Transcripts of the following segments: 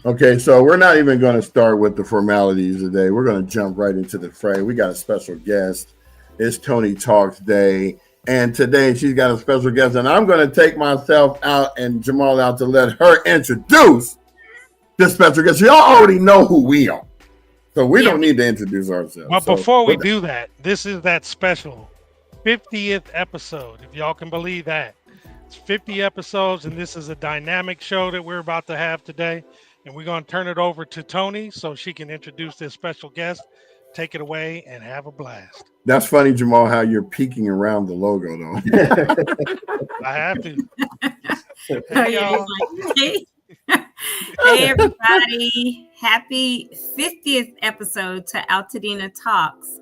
Okay, so we're not even going to start with the formalities today. We're going to jump right into the fray. We got a special guest. It's Tony Talks Day. And today she's got a special guest. And I'm going to take myself out and Jamal out to let her introduce the special guest. Y'all already know who we are. So we don't need to introduce ourselves. But before we do that, this is that special 50th episode, if y'all can believe that. It's 50 episodes, and this is a dynamic show that we're about to have today. And we're going to turn it over to Tony so she can introduce this special guest. Take it away and have a blast. That's funny, Jamal, how you're peeking around the logo, though. I have to. Hey, y'all. Hey, everybody. Happy 50th episode to AltadenaTalks,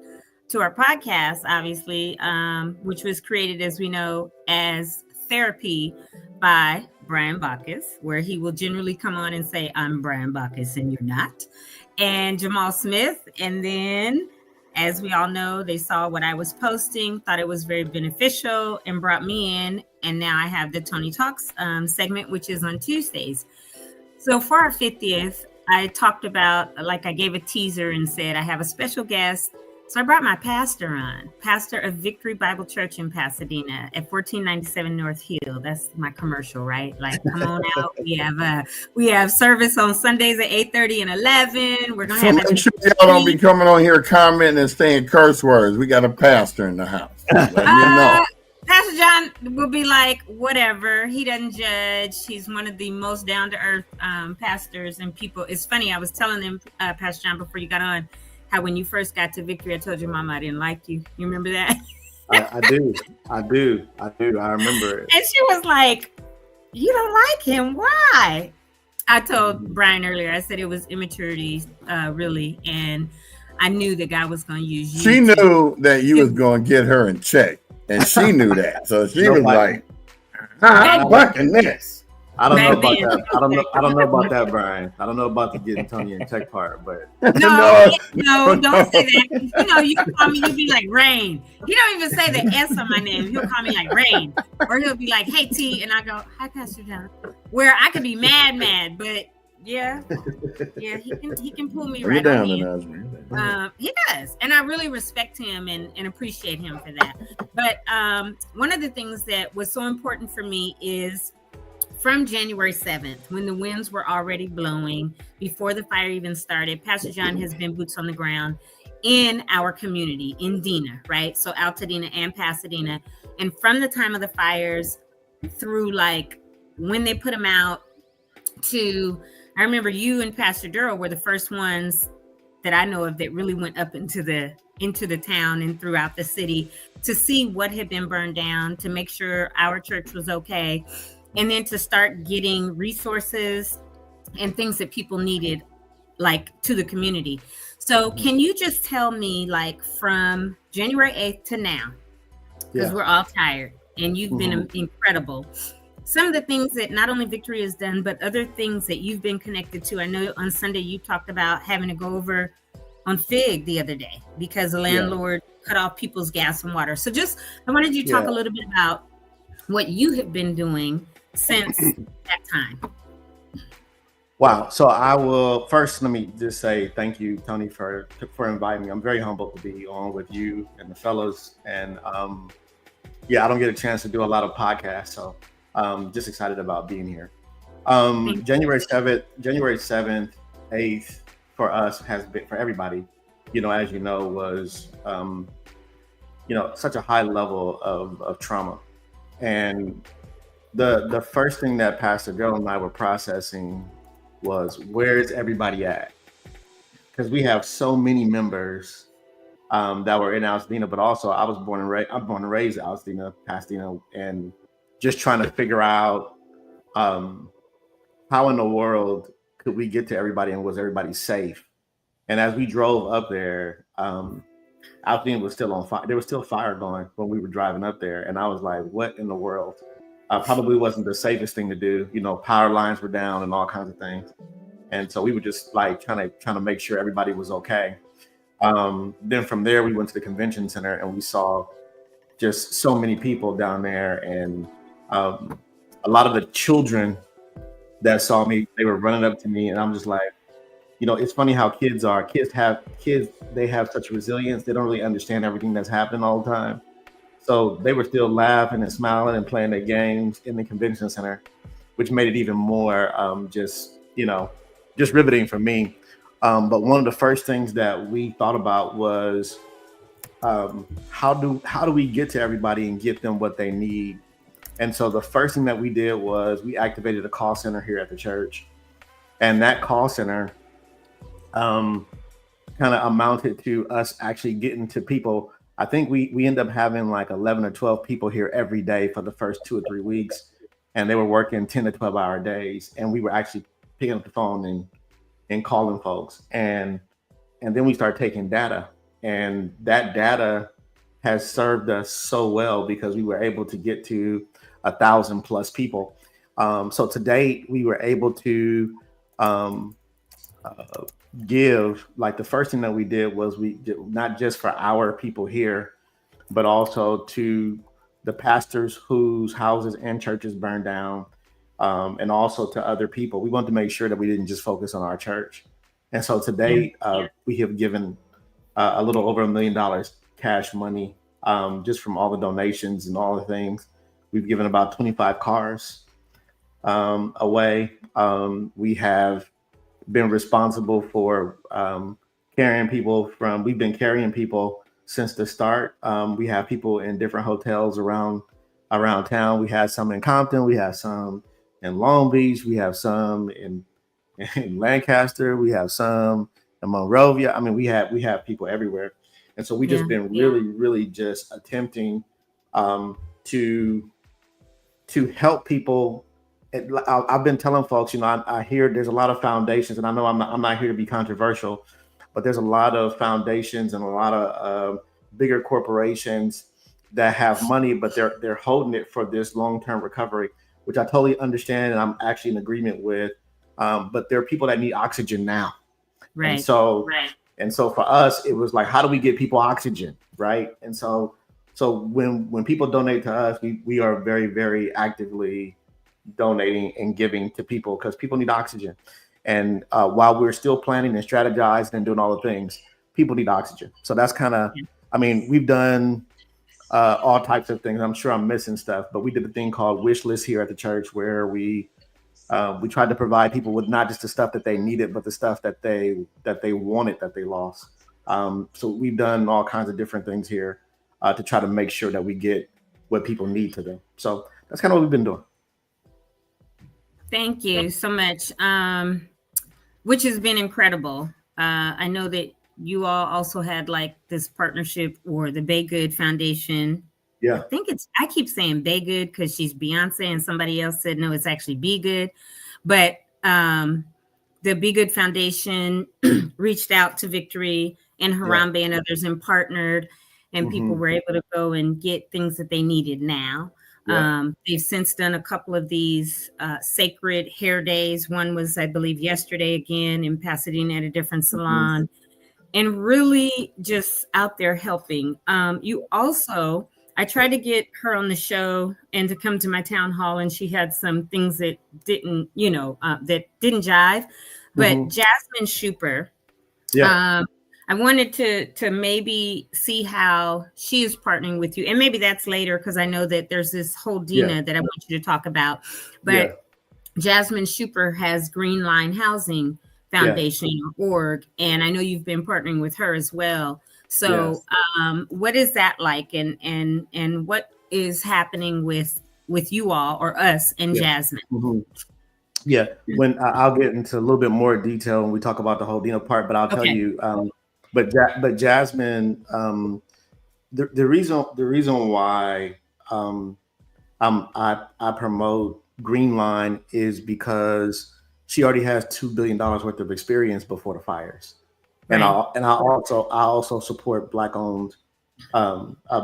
to our podcast, obviously, which was created, as we know, as therapy by Brian Bacchus, where he will generally come on and say, I'm Brian Bacchus and you're not, and Jamal Smith. And then, as we all know, they saw what I was posting, thought it was very beneficial, and brought me in. And now I have the Tony Talks segment, which is on Tuesdays. So for our 50th, I talked about, like I gave a teaser and said, I have a special guest. So I brought my pastor on, pastor of Victory Bible Church in Pasadena at 1497 North Hill. That's my commercial, right? Like, come on out. We have service on Sundays at 8:30 and 11. We're gonna make sure y'all don't be coming on here commenting and saying curse words. We got a pastor in the house. Let you know. Pastor John will be like, whatever. He doesn't judge. He's one of the most down-to-earth pastors and people. It's funny. I was telling him, Pastor John, before you got on, how when you first got to Victory, I told your mama I didn't like you. You remember that? I do. I remember it. And she was like, you don't like him. Why? I told Brian earlier, I said it was immaturity, really. And I knew that God was going to use you. She knew that you was going to get her in check. And she knew that. So she was like, I'm working this. I don't know about that. I don't know about that, Brian. I don't know about the getting Tony in check part, but no, don't say that. You know, you can call me. You'll be like Rain. He don't even say the S on my name. He'll call me like Rain, or he'll be like, "Hey T," and I go, "Hi, Pastor John." Where I could be mad, but yeah, he can pull me right down. He does, and I really respect him and appreciate him for that. But one of the things that was so important for me is, from January 7th, when the winds were already blowing, before the fire even started, Pastor John has been boots on the ground in our community, in Dena, right? So Altadena and Pasadena. And from the time of the fires through like when they put them out to, I remember you and Pastor Durrell were the first ones that I know of that really went up into the town and throughout the city to see what had been burned down, to make sure our church was okay. And then to start getting resources and things that people needed, like, to the community. So can you just tell me, like, from January 8th to now, because we're all tired and you've been incredible, some of the things that not only Victory has done, but other things that you've been connected to. I know on Sunday you talked about having to go over on Fig the other day because the landlord cut off people's gas and water. So I wanted you to talk a little bit about what you have been doing since that time. Wow. So I will first, let me just say thank you, Tony, for inviting me. I'm very humbled to be on with you and the fellows. And I don't get a chance to do a lot of podcasts. So just excited about being here. January 7th, 8th for us has been, for everybody, as you know, was, such a high level of trauma. And the first thing that Pastor Joe and I were processing was, where is everybody at? Because we have so many members that were in Altadena, but also I'm born and raised in Altadena, Pasadena, and just trying to figure out how in the world could we get to everybody and was everybody safe? And as we drove up there, Altadena was still on fire. There was still fire going when we were driving up there. And I was like, what in the world? Probably wasn't the safest thing to do. Power lines were down and all kinds of things. And so we were just like trying to make sure everybody was okay. Then from there, we went to the convention center and we saw just so many people down there. And a lot of the children that saw me. They were running up to me, and I'm just like, it's funny how kids are. They have such resilience. They don't really understand everything that's happening all the time. So they were still laughing and smiling and playing their games in the convention center, which made it even more just riveting for me. But one of the first things that we thought about was how do we get to everybody and get them what they need? And so the first thing that we did was we activated a call center here at the church, and that call center kind of amounted to us actually getting to people. I think we end up having like 11 or 12 people here every day for the first 2 or 3 weeks, and they were working 10 to 12-hour days, and we were actually picking up the phone and calling folks, and then we started taking data, and that data has served us so well because we were able to get to 1,000+ people. So to date, we were able to give, like, the first thing that we did was we did not just for our people here, but also to the pastors whose houses and churches burned down, and also to other people. We wanted to make sure that we didn't just focus on our church. And so to date, we have given a little over $1 million cash money, just from all the donations and all the things. We've given about 25 cars away. We have been responsible for we've been carrying people since the start. We have people in different hotels around town. We had some in Compton, we have some in Long Beach, we have some in Lancaster, we have some in Monrovia. I mean, we have people everywhere. And so we just been really just attempting to help people. I've been telling folks, I hear there's a lot of foundations, and I know I'm not here to be controversial, but there's a lot of foundations and a lot of bigger corporations that have money, but they're holding it for this long-term recovery, which I totally understand, and I'm actually in agreement with. But there are people that need oxygen now, right? And so for us, it was like, how do we get people oxygen, right? And so when people donate to us, we are very, very actively donating and giving to people because people need oxygen. And while we're still planning and strategizing and doing all the things, people need oxygen. So that's kind of, we've done all types of things. I'm sure I'm missing stuff, but we did a thing called Wish List here at the church where we tried to provide people with not just the stuff that they needed, but the stuff that they wanted that they lost. So we've done all kinds of different things here to try to make sure that we get what people need to them. So that's kind of what we've been doing. Thank you so much, which has been incredible. I know that you all also had like this partnership or the Bay Good Foundation. Yeah, I keep saying Bay Good because she's Beyonce, and somebody else said no, it's actually Be Good. But the Be Good Foundation reached out to Victory and Harambe and others and partnered, and people were able to go and get things that they needed now. They've since done a couple of these sacred hair days. One was, I believe, yesterday again in Pasadena at a different salon, and really just out there helping. You also, I tried to get her on the show and to come to my town hall, and she had some things that didn't, that didn't jive. But Jasmine Schuper, I wanted to maybe see how she is partnering with you. And maybe that's later because I know that there's this whole Dina that I want you to talk about. But Jasmine Schuper has Green Line Housing Foundation org, and I know you've been partnering with her as well. So what is that like, and what is happening with you all or us and Jasmine? Yeah, when I'll get into a little bit more detail when we talk about the whole Dina part, but I'll tell you, but Jasmine, the reason why I promote Green Line is because she already has $2 billion worth of experience before the fires, and I also support Black-owned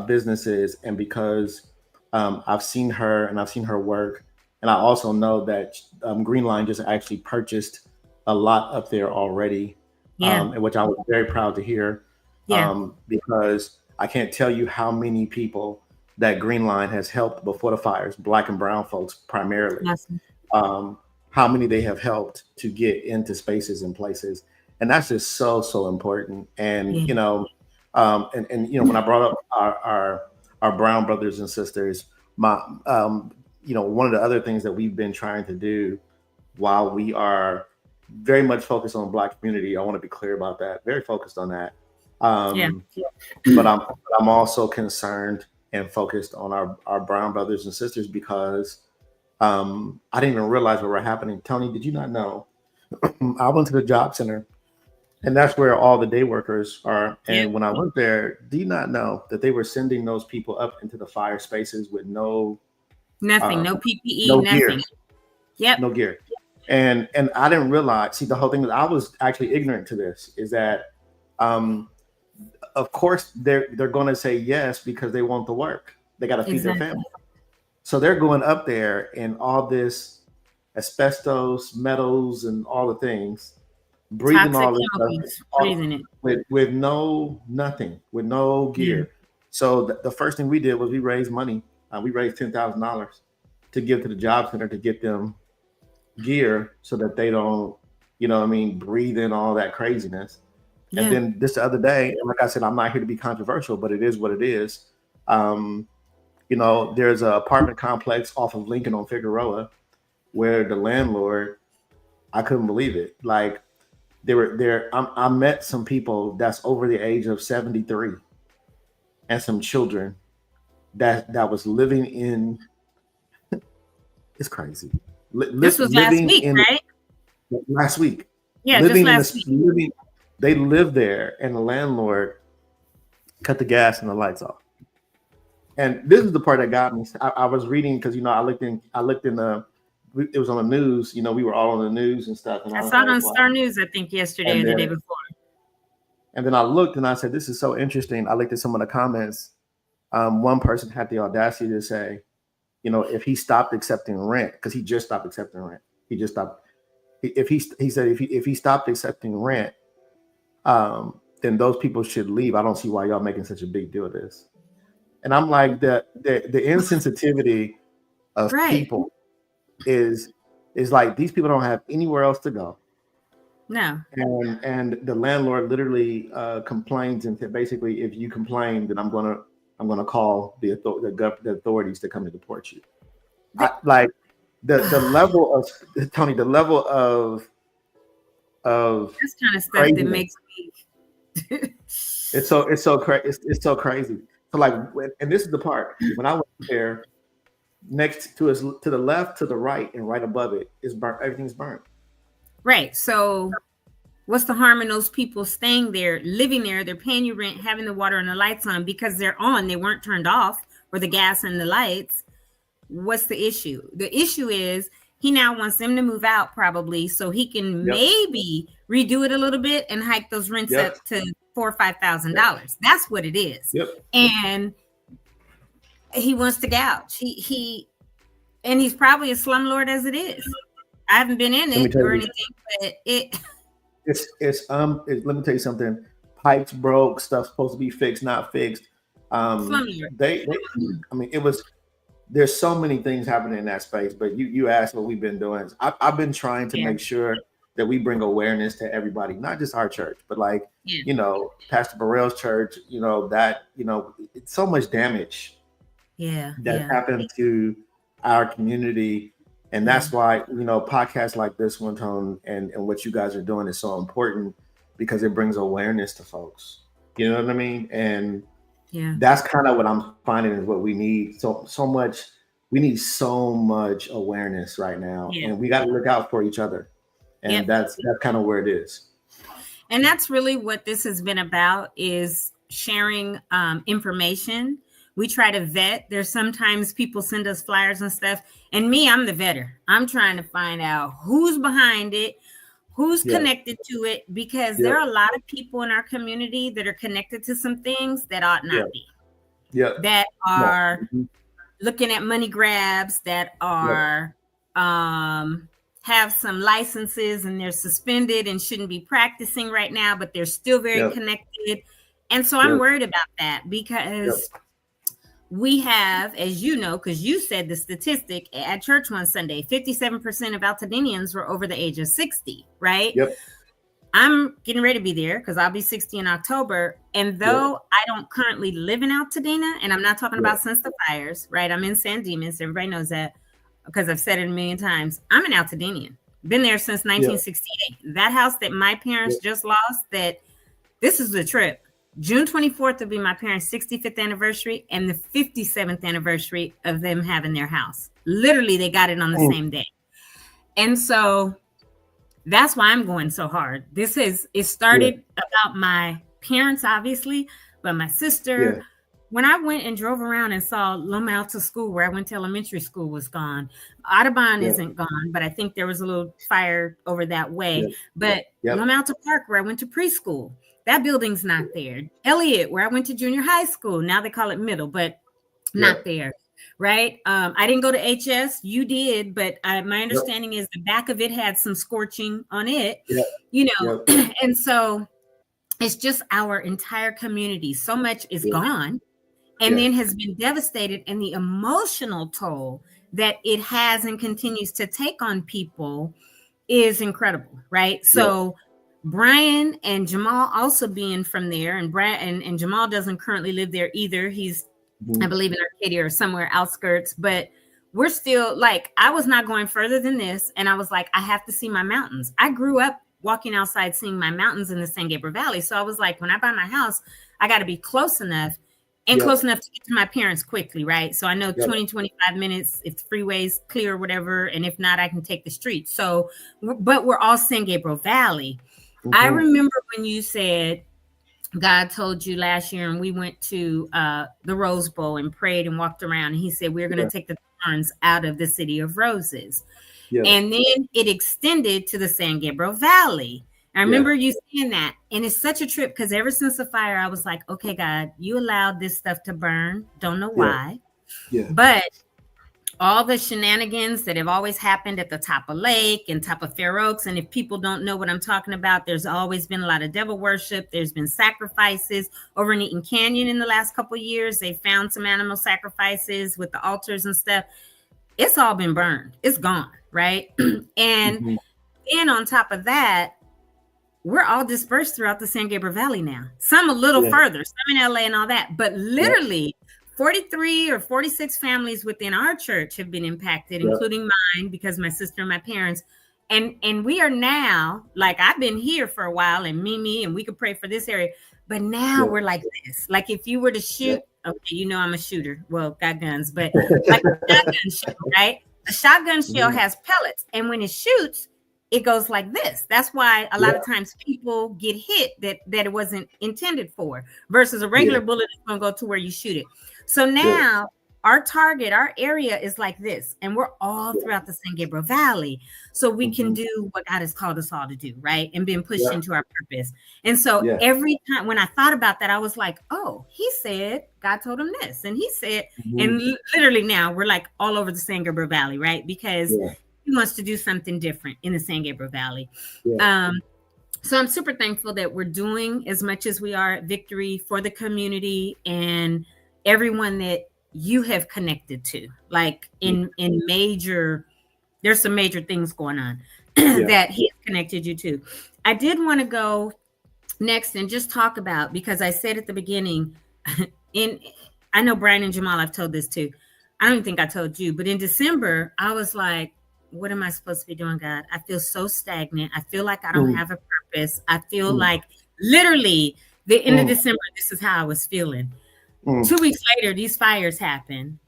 businesses, and because I've seen her and I've seen her work. And I also know that Green Line just actually purchased a lot up there already, which I was very proud to hear, because I can't tell you how many people that Green Line has helped before the fires, Black and brown folks primarily. how many they have helped to get into spaces and places. And that's just so important. And, you know, when I brought up our brown brothers and sisters, one of the other things that we've been trying to do while we are very much focused on the Black community, I want to be clear about that, very focused on that. But I'm also concerned and focused on our brown brothers and sisters because I didn't even realize what were happening. Tony, did you not know? I went to the job center, and that's where all the day workers are. And when I went there, do you not know that they were sending those people up into the fire spaces with nothing, no PPE, no nothing. Gear, no gear. And I didn't realize. See, the whole thing is I was actually ignorant to this. Is that, of course, they're going to say yes because they want the work. They got to feed their family. So they're going up there in all this asbestos, metals, and all the things, breathing all this stuff, with no gear. So the first thing we did was we raised money. We raised $10,000 to give to the job center to get them gear so that they don't, breathe in all that craziness. Yeah. And then just the other day, like I said, I'm not here to be controversial, but it is what it is. There's an apartment complex off of Lincoln on Figueroa where the landlord, I couldn't believe it. Like they were there. I met some people that's over the age of 73 and some children that was living in, it's crazy. This was last week, right? Last week. Yeah, just last week. They lived there and the landlord cut the gas and the lights off. And this is the part that got me. I was reading because I looked in it was on the news. We were all on the news and stuff. And I saw it on Star News, I think yesterday or the day before. And then I looked and I said, "This is so interesting." I looked at some of the comments. One person had the audacity to say, if he stopped accepting rent, because he just stopped accepting rent. He just stopped. If he stopped accepting rent, then those people should leave. I don't see why y'all making such a big deal of this. And I'm like, the insensitivity of people is like these people don't have anywhere else to go. No. And the landlord literally complains and said, basically, if you complain, then I'm gonna call the authorities to come to deport you. The level of Tony, the level of this kind of stuff that makes me. It's so crazy. So and this is the part when I went there, next to us, to the left, to the right, and right above it is burnt. Everything's burnt. Right. So, what's the harm in those people staying there, living there? They're paying you rent, having the water and the lights on because they're on. They weren't turned off, or the gas and the lights. What's the issue? The issue is he now wants them to move out probably so he can maybe redo it a little bit and hike those rents up to $4,000 or $5,000. That's what it is. And he wants to gouge. And he's probably a slumlord as it is. I haven't been in it or anything, but it's let me tell you something. Pipes broke, stuff supposed to be fixed, not fixed. There's so many things happening in that space, but you asked what we've been doing. I've been trying to make sure that we bring awareness to everybody, not just our church, but Pastor Burrell's church, it's so much damage that happened to our community. And that's why, podcasts like this one, Tone, and what you guys are doing is so important because it brings awareness to folks. You know what I mean? And that's kind of what I'm finding is what we need. So much. We need so much awareness right now, and we got to look out for each other. And that's kind of where it is. And that's really what this has been about, is sharing information. We try to vet. There's sometimes people send us flyers and stuff. And I'm the vetter. I'm trying to find out who's behind it, who's connected to it, because there are a lot of people in our community that are connected to some things that ought not be. That are looking at money grabs, that are have some licenses and they're suspended and shouldn't be practicing right now, but they're still very connected. And so I'm worried about that because we have, as you know, because you said the statistic at church one Sunday, 57% of Altadenians were over the age of 60, right? Yep. I'm getting ready to be there because I'll be 60 in October. And though I don't currently live in Altadena, and I'm not talking about since the fires, right? I'm in San Dimas. Everybody knows that because I've said it a million times. I'm an Altadenian. Been there since 1968. That house that my parents just lost, this is the trip. June 24th will be my parents' 65th anniversary and the 57th anniversary of them having their house. Literally, they got it on the same day. And so that's why I'm going so hard. It started about my parents, obviously, but my sister, when I went and drove around and saw Loma Alta School, where I went to elementary school, was gone. Audubon isn't gone, but I think there was a little fire over that way. But Loma Alta Park, where I went to preschool, that building's not there. Elliott, where I went to junior high school, now they call it middle, but not there, right? I didn't go to HS. You did, but my understanding is the back of it had some scorching on it, you know, and so it's just our entire community. So much is gone and then has been devastated, and the emotional toll that it has and continues to take on people is incredible, right? So Brian and Jamal also being from there, and and Jamal doesn't currently live there either. He's, I believe, in Arcadia or somewhere outskirts, but we're still like, I was not going further than this. And I was like, I have to see my mountains. I grew up walking outside, seeing my mountains in the San Gabriel Valley. So I was like, when I buy my house, I got to be close enough and close enough to get to my parents quickly, right? So I know 20, 25 minutes, if the freeway's clear or whatever, and if not, I can take the street. So, but we're all San Gabriel Valley. I remember when you said God told you last year, and we went to the Rose Bowl and prayed and walked around, and he said, we're going to take the thorns out of the city of roses. And then it extended to the San Gabriel Valley. I remember you saying that. And it's such a trip because ever since the fire, I was like, okay, God, you allowed this stuff to burn. Don't know why. But all the shenanigans that have always happened at the top of Lake and top of Fair Oaks. And if people don't know what I'm talking about, there's always been a lot of devil worship. There's been sacrifices over in Eaton Canyon in the last couple of years. They found some animal sacrifices with the altars and stuff. It's all been burned. It's gone, right? And then on top of that, we're all dispersed throughout the San Gabriel Valley now. Some a little further, some in LA and all that. But literally 43 or 46 families within our church have been impacted, including mine, because my sister and my parents. And we are now, like, I've been here for a while, and Mimi, and we could pray for this area. But now we're like this. Like, if you were to shoot, okay, you know I'm a shooter. Well, got guns, but like a shotgun shell, right? A shotgun shell has pellets. And when it shoots, it goes like this. That's why a lot of times people get hit that it wasn't intended for, versus a regular bullet is going to go to where you shoot it. So now our target, our area is like this, and we're all throughout the San Gabriel Valley. So we can do what God has called us all to do, right? And been pushed into our purpose. And so every time when I thought about that, I was like, oh, he said, God told him this. And he said, and literally now we're like all over the San Gabriel Valley, right? Because he wants to do something different in the San Gabriel Valley. So I'm super thankful that we're doing as much as we are at Victory for the community and everyone that you have connected to, like in major, there's some major things going on that he has connected you to. I did want to go next and just talk about, because I said at the beginning, I know Brian and Jamal, I've told this too. I don't even think I told you, but in December, I was like, what am I supposed to be doing, God? I feel so stagnant. I feel like I don't have a purpose. I feel like literally the end of December, this is how I was feeling. 2 weeks later, these fires happen.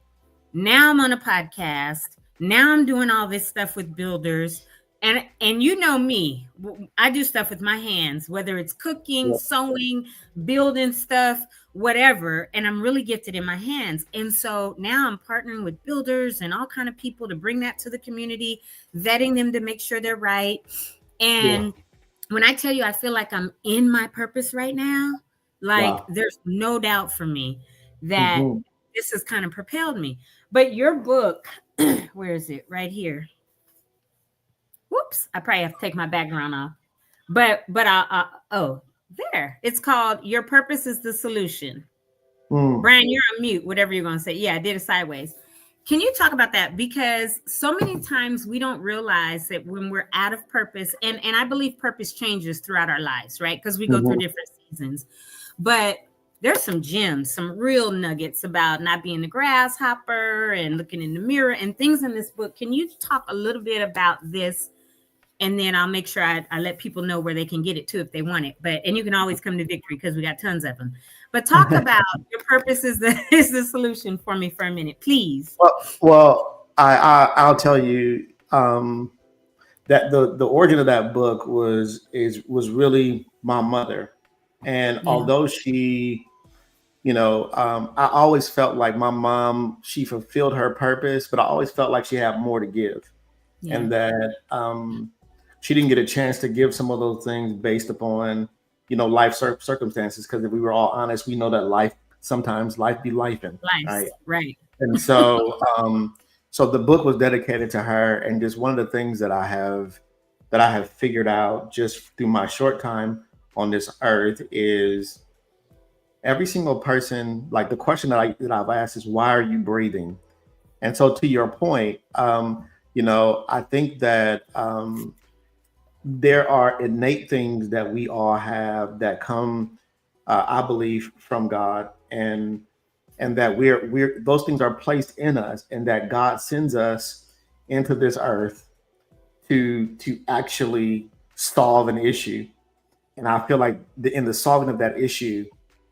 Now I'm on a podcast. Now I'm doing all this stuff with builders. And you know me, I do stuff with my hands, whether it's cooking, sewing, building stuff, whatever. And I'm really gifted in my hands. And so now I'm partnering with builders and all kind of people to bring that to the community, vetting them to make sure they're right. And when I tell you, I feel like I'm in my purpose right now, like there's no doubt for me that this has kind of propelled me. But your book, where is it? Right here. Whoops, I probably have to take my background off. But oh, there. It's called Your Purpose is the Solution. Brian, you're on mute, whatever you're going to say. Yeah, I did it sideways. Can you talk about that? Because so many times we don't realize that when we're out of purpose, and I believe purpose changes throughout our lives, right? Because we go through different seasons. But there's some gems, some real nuggets about not being the grasshopper and looking in the mirror and things in this book. Can you talk a little bit about this? And then I'll make sure I let people know where they can get it too if they want it. And you can always come to Victory because we got tons of them. But talk about your purpose is the solution for me for a minute, please. Well, I'll tell you that the origin of that book was really my mother, and although she, I always felt like my mom, she fulfilled her purpose, but I always felt like she had more to give, and that she didn't get a chance to give some of those things based upon, life circumstances. Because if we were all honest, we know that sometimes life be lifing. Right. And so, so the book was dedicated to her. And just one of the things that I have figured out just through my short time on this earth is every single person, like the question that I've asked is, why are you breathing? And so to your point, I think that there are innate things that we all have that come, I believe, from God, and that we're those things are placed in us, and that God sends us into this earth to actually solve an issue. And I feel like in the solving of that issue,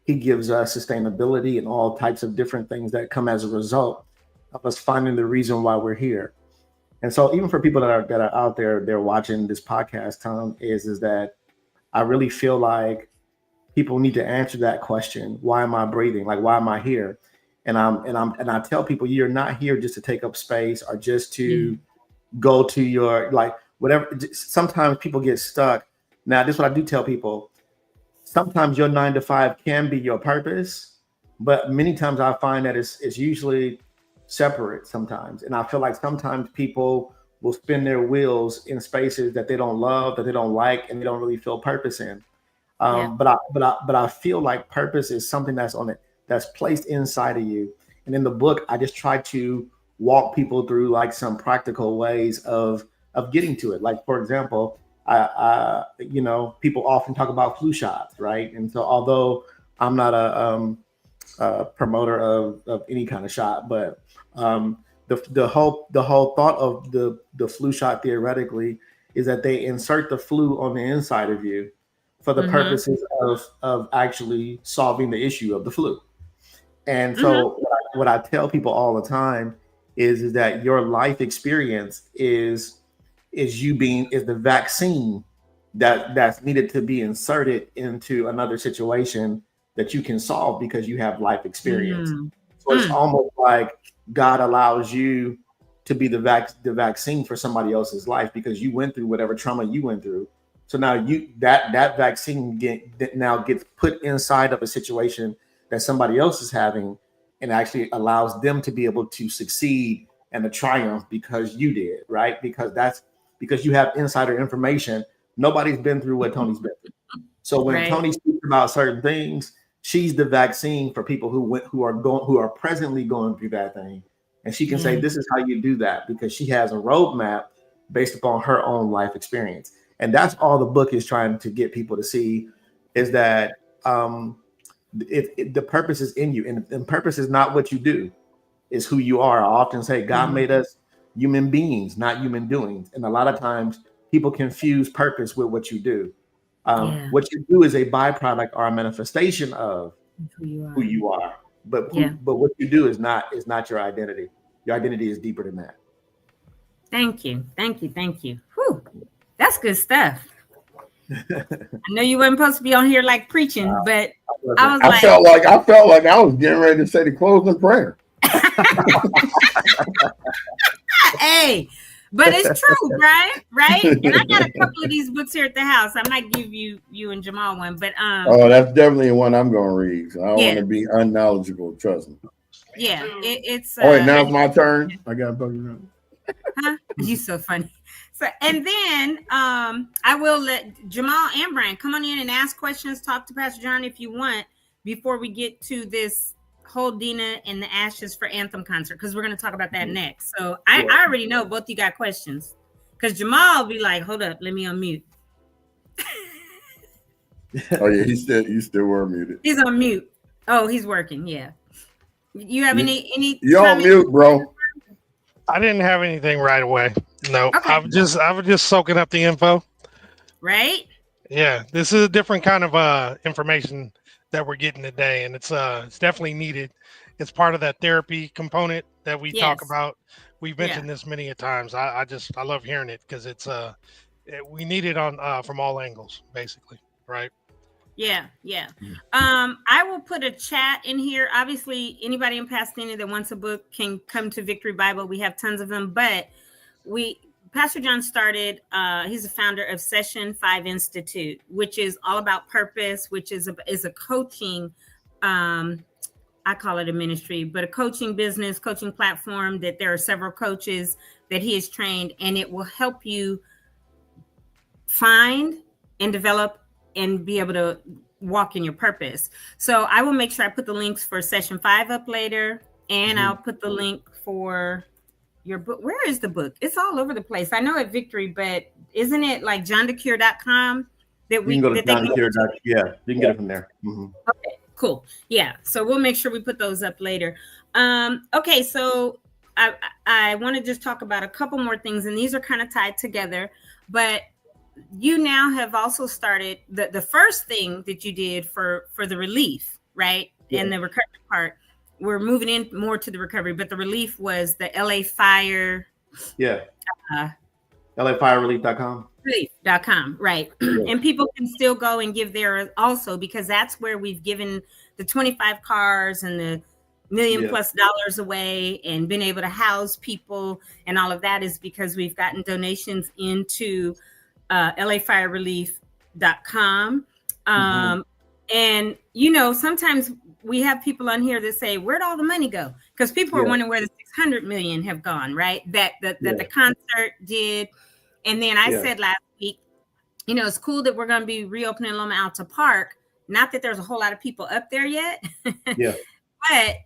He gives us sustainability and all types of different things that come as a result of us finding the reason why we're here. And so even for people that are out there, they're watching this podcast, Tom, is that I really feel like people need to answer that question. Why am I breathing? Like, why am I here? And I tell people, you're not here just to take up space or just to go to your, like, whatever. Sometimes people get stuck. Now, this is what I do tell people. Sometimes your 9 to 5 can be your purpose, but many times I find that it's usually separate sometimes. And I feel like sometimes people will spin their wheels in spaces that they don't love, that they don't like, and they don't really feel purpose in. But I feel like purpose is something that's placed inside of you. And in the book, I just try to walk people through like some practical ways of getting to it. Like, for example, people often talk about flu shots, right? And so although I'm not a promoter of any kind of shot, but the whole thought of the flu shot theoretically is that they insert the flu on the inside of you for the purposes of actually solving the issue of the flu. And so what I tell people all the time is that your life experience is the vaccine that's needed to be inserted into another situation that you can solve because you have life experience. So it's almost like God allows you to be the vaccine for somebody else's life because you went through whatever trauma you went through. So now that vaccine gets put inside of a situation that somebody else is having, and actually allows them to be able to succeed and to triumph because you did, right? Because you have insider information. Nobody's been through what Toni's been through. So when Toni speaks about certain things, she's the vaccine for people who are presently going through that thing. And she can say, this is how you do that, because she has a roadmap based upon her own life experience. And that's all the book is trying to get people to see, is that the purpose is in you. And purpose is not what you do, it's who you are. I often say God made us human beings, not human doings. And a lot of times people confuse purpose with what you do. What you do is a byproduct or a manifestation of who you are. But what you do is not your identity. Your identity is deeper than that. Thank you. Whew. That's good stuff. I know you weren't supposed to be on here like preaching, but I felt like I was getting ready to say the closing prayer. Hey, but it's true, right? And I got a couple of these books here at the house. I might give you and Jamal one, but that's definitely one I'm gonna read. So I don't want to be unknowledgeable. Trust me. Yeah, it's. Wait, now it's my turn. I got to. Huh? You so funny. So, and then I will let Jamal and Brian come on in and ask questions. Talk to Pastor John if you want before we get to this Hold Dina and the Ashes for Anthem concert, because we're going to talk about that next. So I already know both you got questions, because Jamal will be like, hold up, let me unmute. Oh yeah, you still were muted. He's on mute. Oh, he's working. Yeah. You have any? You're on mute, bro. I didn't have anything right away. No, Okay. I was just soaking up the info. Right. Yeah, this is a different kind of information that we're getting today, and it's definitely needed. It's part of that therapy component that we talk about. We've mentioned this many a times. I love hearing it, because it's we need it on from all angles, basically, right? Yeah. I will put a chat in here. Obviously, anybody in Pasadena that wants a book can come to Victory Bible. We have tons of them, but Pastor Jon started, he's the founder of Session 5 Institute, which is all about purpose, which is a coaching, I call it a ministry, but a coaching business, coaching platform that there are several coaches that he has trained, and it will help you find and develop and be able to walk in your purpose. So I will make sure I put the links for Session 5 up later, and I'll put the link for your book. Where is the book? It's all over the place. I know at Victory, but isn't it like JonDecuir.com that we can go to JonDecuir.com? Yeah, you can get it from there. Okay, cool. Yeah, so we'll make sure we put those up later. Okay, so I want to just talk about a couple more things, and these are kind of tied together, but you now have also started the first thing that you did for the relief, right? Yeah. And the recovery part. We're moving in more to the recovery, but the relief was the LA Fire. Yeah. LAFireRelief.com. Relief.com, right. Yeah. And people can still go and give there also, because that's where we've given the 25 cars and the $1 million+ away and been able to house people, and all of that is because we've gotten donations into LAFireRelief.com. And sometimes we have people on here that say, where'd all the money go? Because people are wondering where the 600 million have gone, right? That the concert did. And then I said last week, it's cool that we're going to be reopening Loma Alta Park. Not that there's a whole lot of people up there yet. Yeah. But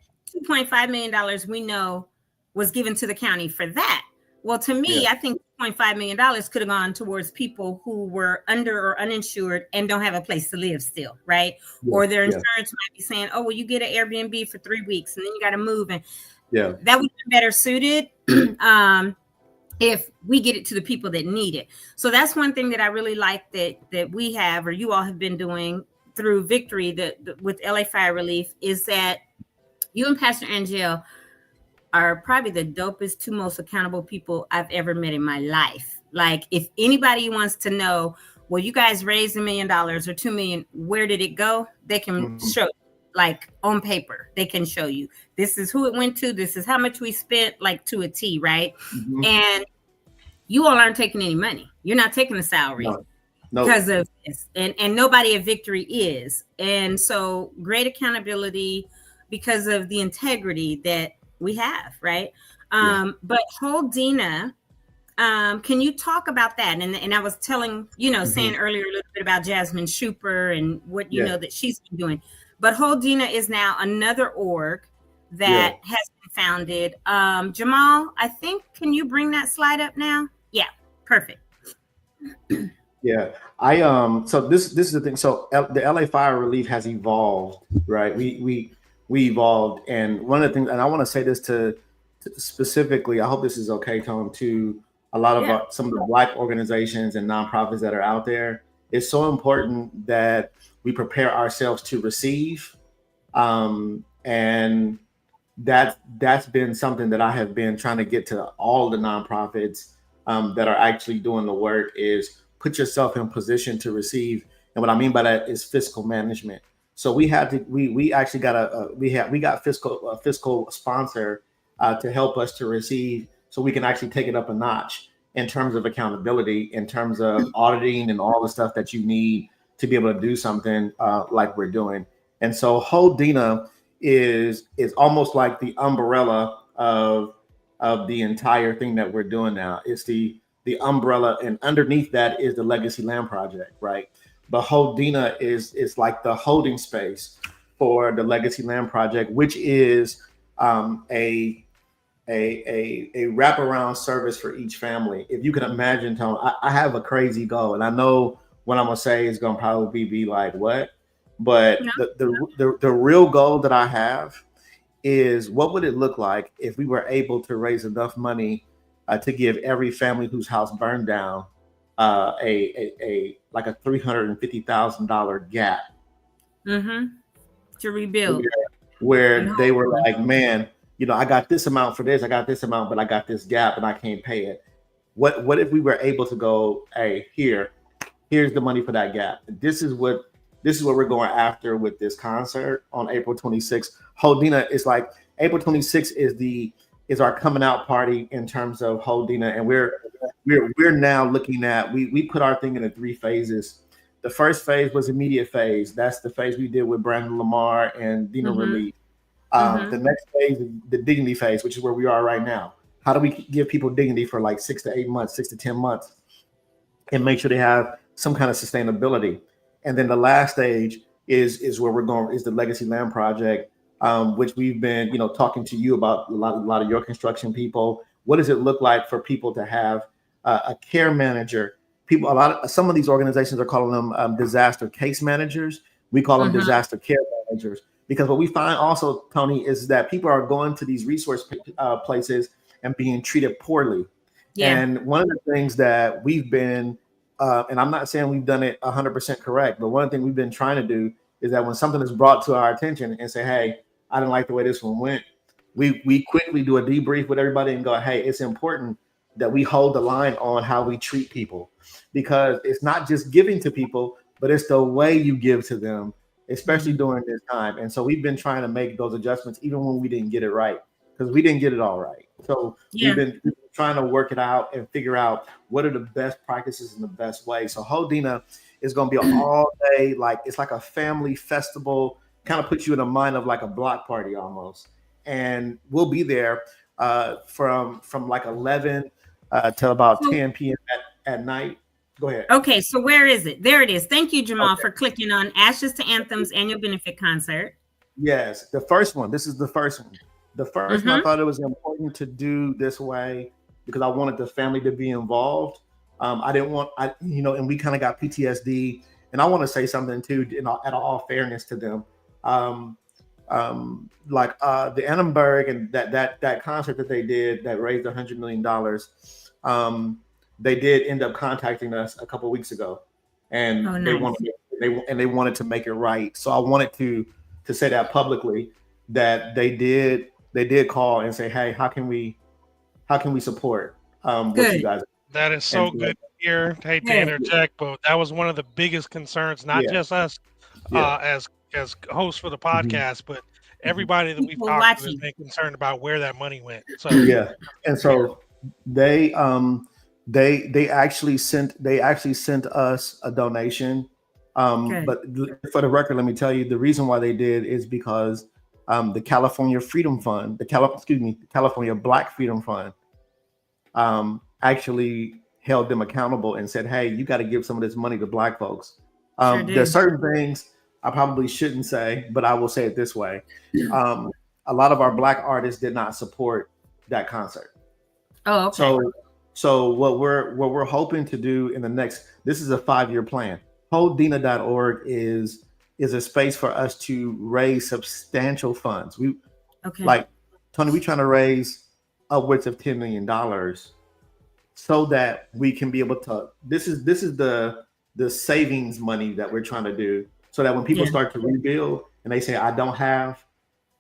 $2.5 million we know was given to the county for that. Well, to me, I think $2.5 million could have gone towards people who were under or uninsured and don't have a place to live still, right? Yeah. Or their insurance might be saying, oh, well, you get an Airbnb for 3 weeks and then you got to move. And that would be better suited if we get it to the people that need it. So that's one thing that I really like that we have, or you all have been doing through Victory with LA Fire Relief, is that you and Pastor Angel are probably the dopest, two most accountable people I've ever met in my life. Like, if anybody wants to know, well, you guys raised $1 million or $2 million, where did it go? They can show, like on paper, they can show you, this is who it went to, this is how much we spent, like to a T, right? And you all aren't taking any money. You're not taking a salary because of this. And nobody at Victory is. And so great accountability because of the integrity that we have, right? But Hold Dina, can you talk about that? And I was telling, saying earlier a little bit about Jasmine Schuper and what you know that she's been doing. But Hold Dina is now another org that has been founded. Jamal, I think, can you bring that slide up now? Yeah, perfect. Yeah, so this is the thing. So the LA Fire Relief has evolved, right? We evolved, and one of the things, and I want to say this to specifically, I hope this is okay, Tom, to a lot of some of the Black organizations and nonprofits that are out there. It's so important that we prepare ourselves to receive, and that's been something that I have been trying to get to all the nonprofits that are actually doing the work, is put yourself in position to receive. And what I mean by that is fiscal management. So we had to, we actually got we got fiscal sponsor to help us to receive, so we can actually take it up a notch in terms of accountability, in terms of auditing and all the stuff that you need to be able to do something like we're doing. And so Hold Dina is almost like the umbrella of the entire thing that we're doing now. It's the umbrella, and underneath that is the Legacy Land Project, right? But Hold Dina is like the holding space for the Legacy Land Project, which is a wraparound service for each family. If you can imagine, Tone, I have a crazy goal, and I know what I'm gonna say is gonna probably be like what, but the real goal that I have is what would it look like if we were able to raise enough money to give every family whose house burned down a like a $350,000 gap to rebuild, where they were like, man, you know, I got this amount for this, I got this amount, but I got this gap and I can't pay it. What if we were able to go, hey, here's the money for that gap. This is what we're going after with this concert on April 26th. Holdena is like April 26th is our coming out party in terms of Holdena, and we're now looking at we put our thing into 3 phases. The first phase was immediate phase. That's the phase we did with Brandon Lamar and Dina Relief. The next phase is the dignity phase, which is where we are right now. How do we give people dignity for like 6 to 8 months, 6 to 10 months, and make sure they have some kind of sustainability? And then the last stage is where we're going, is the Legacy Land Project, which we've been, you know, talking to you about a lot of your construction people. What does it look like for people to have a care manager? Some of these organizations are calling them disaster case managers. We call them disaster care managers, because what we find also, Tony, is that people are going to these resource places and being treated poorly. Yeah. And one of the things that we've been, and I'm not saying we've done it 100% correct, but one thing we've been trying to do is that when something is brought to our attention and say, hey, I didn't like the way this one went, we quickly do a debrief with everybody and go, hey, it's important that we hold the line on how we treat people, because it's not just giving to people, but it's the way you give to them, especially during this time. And so we've been trying to make those adjustments even when we didn't get it right, because we didn't get it all right. So we've been trying to work it out and figure out what are the best practices and the best way. So Holdena is going to be an all day, like it's like a family festival, kind of puts you in the mind of like a block party almost. And we'll be there from like 11 till about 10 p.m. at night. Go ahead. Okay, so where is it? There it is. Thank you, Jamal, for clicking on Ashes to Anthems Annual Benefit Concert. Yes, the first one. This is the first one. The first one, I thought it was important to do this way because I wanted the family to be involved. I didn't want, and we kind of got PTSD. And I want to say something too, at all fairness to them. The Annenberg and that concert that they did that raised $100 million. They did end up contacting us a couple of weeks ago, and they wanted to make it right. So I wanted to say that publicly, that they did call and say, hey, how can we support what you guys? That is so good here. Hate to interject, but that was one of the biggest concerns, not just us as hosts for the podcast, but everybody that we've talked to has been concerned about where that money went. So and so they actually sent us a donation. But for the record, let me tell you, the reason why they did is because the California Freedom Fund, the California Black Freedom Fund, actually held them accountable and said, hey, you got to give some of this money to Black folks. There's certain things I probably shouldn't say, but I will say it this way. A lot of our Black artists did not support that concert. Oh, okay. So what we're hoping to do in the next, this is a 5-year plan. Holdena.org is a space for us to raise substantial funds. Like Tony, we're trying to raise upwards of $10 million so that we can be able to, this is the savings money that we're trying to do, so that when people start to rebuild and they say, I don't have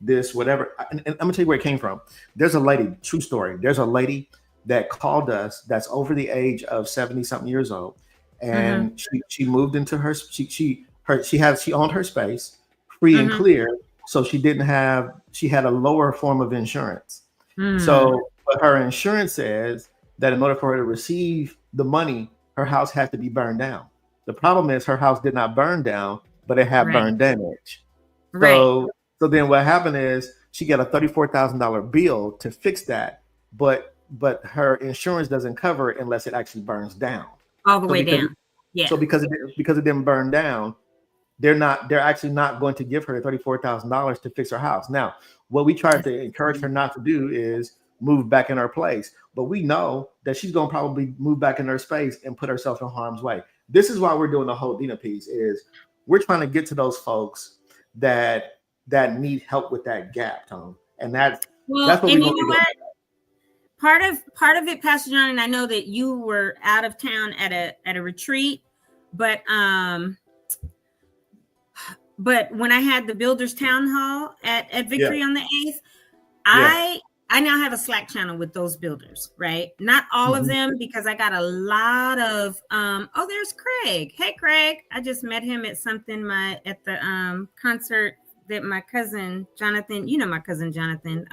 this, whatever. And I'm gonna tell you where it came from. There's a lady, true story. There's a lady that called us that's over the age of 70 something years old. And she moved into she owned her space free and clear. So she had a lower form of insurance. So what her insurance says that in order for her to receive the money, her house had to be burned down. The problem is her house did not burn down, but it had burn damage. So then what happened is she got a $34,000 bill to fix that, but her insurance doesn't cover it unless it actually burns down. All the way down. Yeah. So because it didn't burn down, they're actually not going to give her $34,000 to fix her house. Now, what we try to encourage her not to do is move back in her place, but we know that she's going to probably move back in her space and put herself in harm's way. This is why we're doing the whole Dina piece, is we're trying to get to those folks that need help with that gap, Tom. And that's what we're going to do. Part of it, Pastor John, and I know that you were out of town at a retreat, but when I had the Builders Town Hall at Victory on the 8th, I now have a Slack channel with those builders, right? Not all of them, because I got a lot of there's Craig. Hey Craig, I just met him at at the concert that my cousin Jonathan, my cousin Jonathan,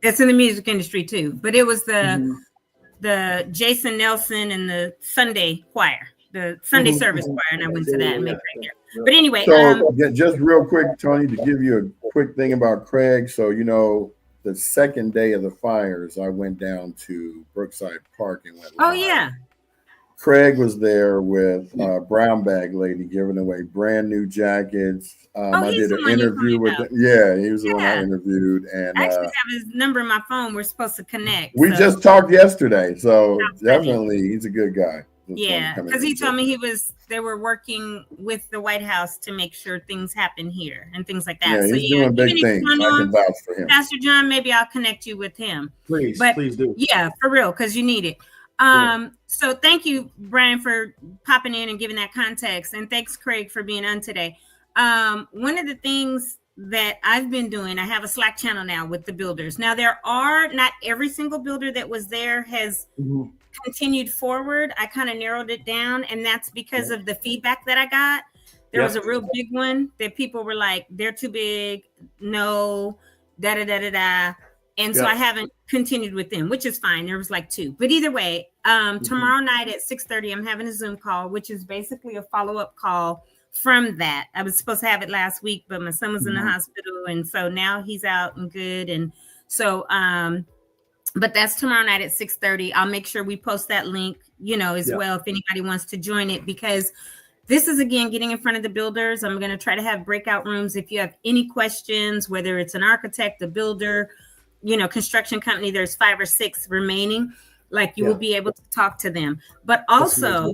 that's in the music industry too. But it was the Jason Nelson and the Sunday choir, the Sunday service choir, and I went to that and met Craig there. But anyway, so just real quick, Tony, to give you a quick thing about Craig. So the second day of the fires, I went down to Brookside Park and went live. Oh yeah. Craig was there with Brown Bag Lady giving away brand new jackets. I did an interview with him. Yeah, he was the one I interviewed. And I actually have his number in my phone. We're supposed to connect. We just talked yesterday. So definitely he's a good guy. Yeah, because he told me they were working with the White House to make sure things happen here and things like that. Yeah, he's doing big things. I can vouch for him. Pastor John, maybe I'll connect you with him. Please do. Yeah, for real, because you need it. So thank you, Brian, for popping in and giving that context. And thanks, Craig, for being on today. One of the things that I've been doing, I have a Slack channel now with the builders. Now, not every single builder that was there has continued forward. I kind of narrowed it down, and that's because of the feedback that I got. There was a real big one that people were like, they're too big, no, da-da-da-da-da. And so I haven't continued with them, which is fine. There was like 2. But either way, tomorrow night at 6:30, I'm having a Zoom call, which is basically a follow-up call from that. I was supposed to have it last week, but my son was in the hospital. And so now he's out and good. And so, but that's tomorrow night at 6:30. I'll make sure we post that link, as well, if anybody wants to join it, because this is, again, getting in front of the builders. I'm going to try to have breakout rooms. If you have any questions, whether it's an architect, a builder, construction company, there's 5 or 6 remaining, you will be able to talk to them. But also,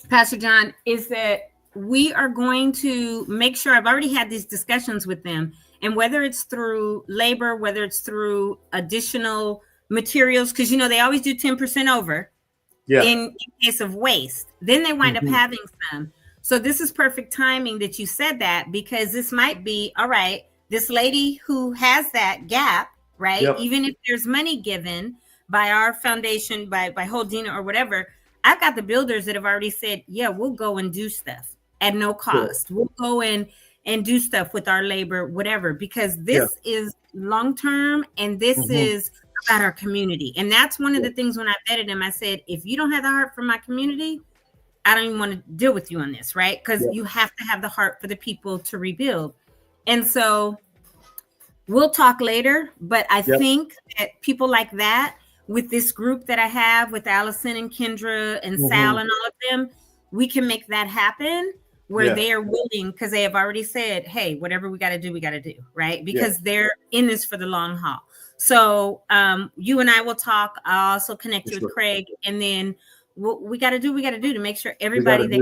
Pastor John, is that we are going to make sure, I've already had these discussions with them, and whether it's through labor, whether it's through additional materials, because, they always do 10% over in case of waste. Then they wind up having some. So this is perfect timing that you said that, because this might be, all right, this lady who has that gap, right? Even if there's money given by our foundation, by Holdina or whatever, I've got the builders that have already said, we'll go and do stuff at no cost. We'll go in and do stuff with our labor, whatever, because this is long-term, and this is about our community. And that's one of the things when I vetted him, I said, if you don't have the heart for my community, I don't even want to deal with you on this, right? Because you have to have the heart for the people to rebuild. And so we'll talk later, but I think that people like that, with this group that I have with Allison and Kendra and Sal and all of them, we can make that happen where they are willing, because they have already said, hey, whatever we got to do, right? Because they're in this for the long haul. So you and I will talk. I'll also connect you with Craig, and then we got to do to make sure everybody that